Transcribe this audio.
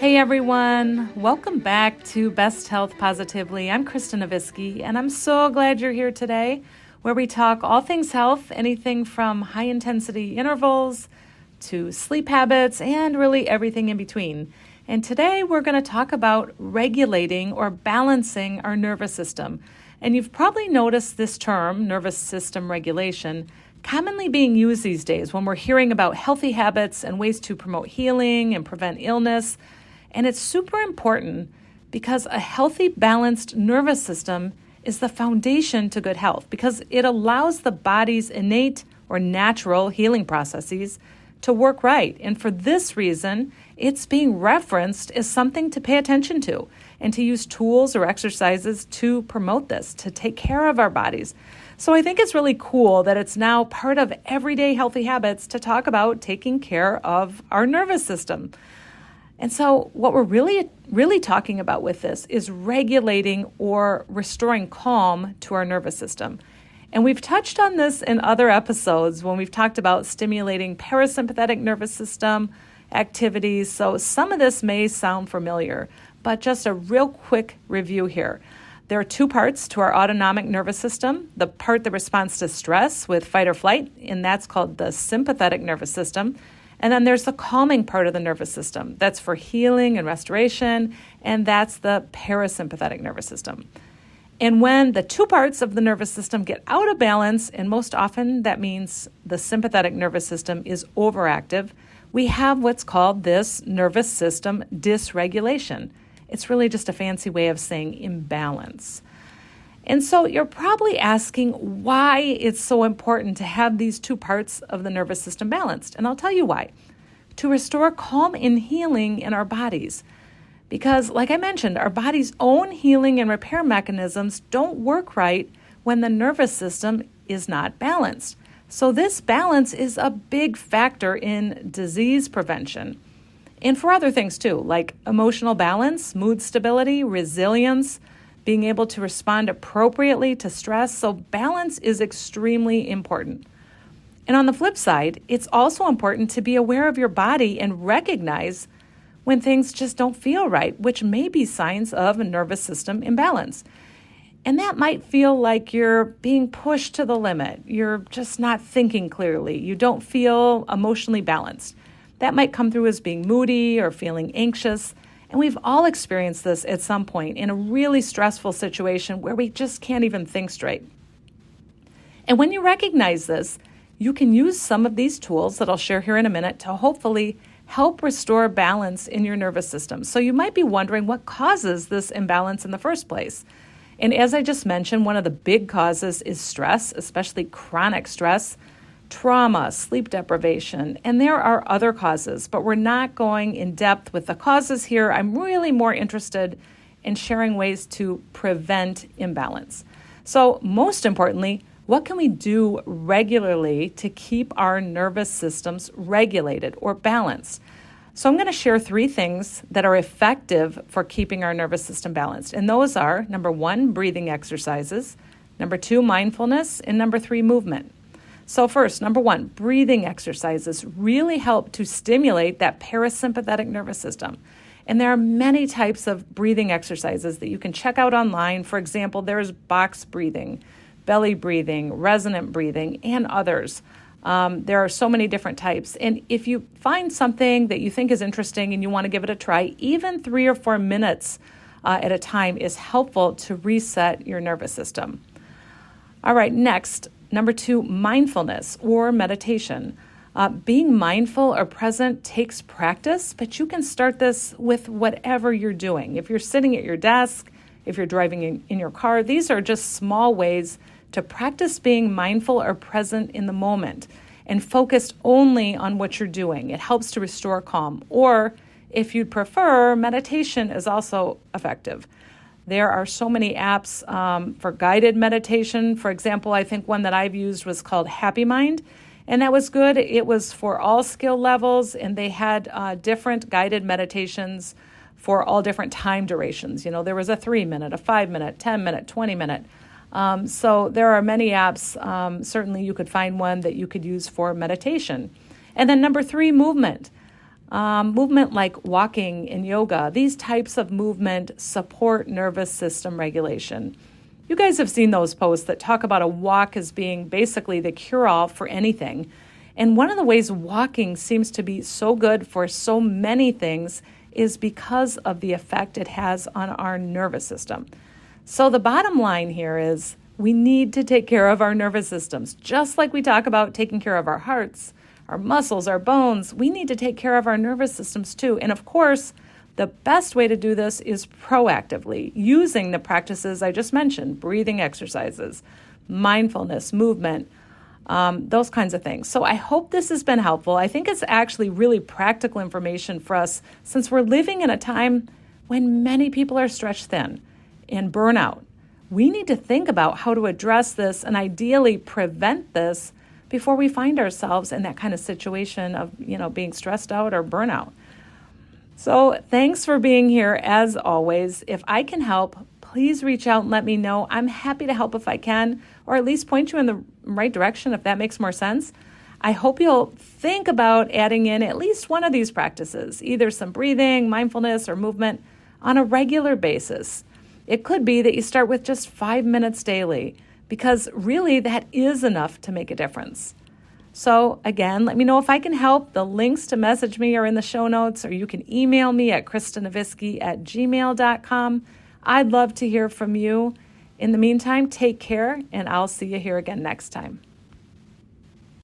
Hey everyone, welcome back to Best Health Positively. I'm Krista Novisky, and I'm so glad you're here today, where we talk all things health, anything from high-intensity intervals to sleep habits, and really everything in between. And today we're going to talk about regulating or balancing our nervous system. And you've probably noticed this term, nervous system regulation, commonly being used these days when we're hearing about healthy habits and ways to promote healing and prevent illness. And it's super important because a healthy, balanced nervous system is the foundation to good health because it allows the body's innate or natural healing processes to work right. And for this reason, it's being referenced as something to pay attention to and to use tools or exercises to promote this, to take care of our bodies. So I think it's really cool that it's now part of everyday healthy habits to talk about taking care of our nervous system. And so what we're really talking about with this is regulating or restoring calm to our nervous system. And we've touched on this in other episodes when we've talked about stimulating parasympathetic nervous system activities. So some of this may sound familiar, but just a real quick review here. There are two parts to our autonomic nervous system. The part that responds to stress with fight or flight, and that's called the sympathetic nervous system. And then there's the calming part of the nervous system. That's for healing and restoration, and that's the parasympathetic nervous system. And when the two parts of the nervous system get out of balance, and most often that means the sympathetic nervous system is overactive, we have what's called this nervous system dysregulation. It's really just a fancy way of saying imbalance. And so you're probably asking why it's so important to have these two parts of the nervous system balanced. And I'll tell you why. To restore calm and healing in our bodies. Because, like I mentioned, our body's own healing and repair mechanisms don't work right when the nervous system is not balanced. So this balance is a big factor in disease prevention. And for other things too, like emotional balance, mood stability, resilience, being able to respond appropriately to stress. So balance is extremely important. And on the flip side, it's also important to be aware of your body and recognize when things just don't feel right, which may be signs of a nervous system imbalance. And that might feel like you're being pushed to the limit. You're just not thinking clearly. You don't feel emotionally balanced. That might come through as being moody or feeling anxious. And we've all experienced this at some point in a really stressful situation where we just can't even think straight. And when you recognize this, you can use some of these tools that I'll share here in a minute to hopefully help restore balance in your nervous system. So you might be wondering what causes this imbalance in the first place. And as I just mentioned, one of the big causes is stress, especially chronic stress, trauma, sleep deprivation, and there are other causes, but we're not going in depth with the causes here. I'm really more interested in sharing ways to prevent imbalance. So most importantly, what can we do regularly to keep our nervous systems regulated or balanced? So I'm going to share 3 things that are effective for keeping our nervous system balanced. And those are, number 1, breathing exercises, number 2, mindfulness, and number 3, movement. So first, number 1, breathing exercises really help to stimulate that parasympathetic nervous system. And there are many types of breathing exercises that you can check out online. For example, there's box breathing, belly breathing, resonant breathing, and others. There are so many different types. And if you find something that you think is interesting and you want to give it a try, even 3 or 4 minutes at a time is helpful to reset your nervous system. All right, next, number 2, mindfulness or meditation. Being mindful or present takes practice, but you can start this with whatever you're doing. If you're sitting at your desk, if you're driving in your car, these are just small ways to practice being mindful or present in the moment and focused only on what you're doing. It helps to restore calm. Or if you'd prefer, meditation is also effective. There are so many apps for guided meditation. For example, I think one that I've used was called Happy Mind, and that was good. It was for all skill levels, and they had different guided meditations for all different time durations. You know, there was a 3-minute, a 5-minute, 10-minute, 20-minute. So there are many apps. Certainly you could find one that you could use for meditation. And then number 3, movement. Movement like walking and yoga, these types of movement support nervous system regulation. You guys have seen those posts that talk about a walk as being basically the cure-all for anything. And one of the ways walking seems to be so good for so many things is because of the effect it has on our nervous system. So the bottom line here is we need to take care of our nervous systems. Just like we talk about taking care of our hearts, our muscles, our bones, we need to take care of our nervous systems too. And of course, the best way to do this is proactively, using the practices I just mentioned, breathing exercises, mindfulness, movement, those kinds of things. So I hope this has been helpful. I think it's actually really practical information for us since we're living in a time when many people are stretched thin and burn out. We need to think about how to address this and ideally prevent this before we find ourselves in that kind of situation of, being stressed out or burnout. So thanks for being here as always. If I can help, please reach out and let me know. I'm happy to help if I can, or at least point you in the right direction if that makes more sense. I hope you'll think about adding in at least one of these practices, either some breathing, mindfulness, or movement on a regular basis. It could be that you start with just 5 minutes daily, because really that is enough to make a difference. So again, let me know if I can help. The links to message me are in the show notes, or you can email me at kristanavisky@gmail.com. I'd love to hear from you. In the meantime, take care, and I'll see you here again next time.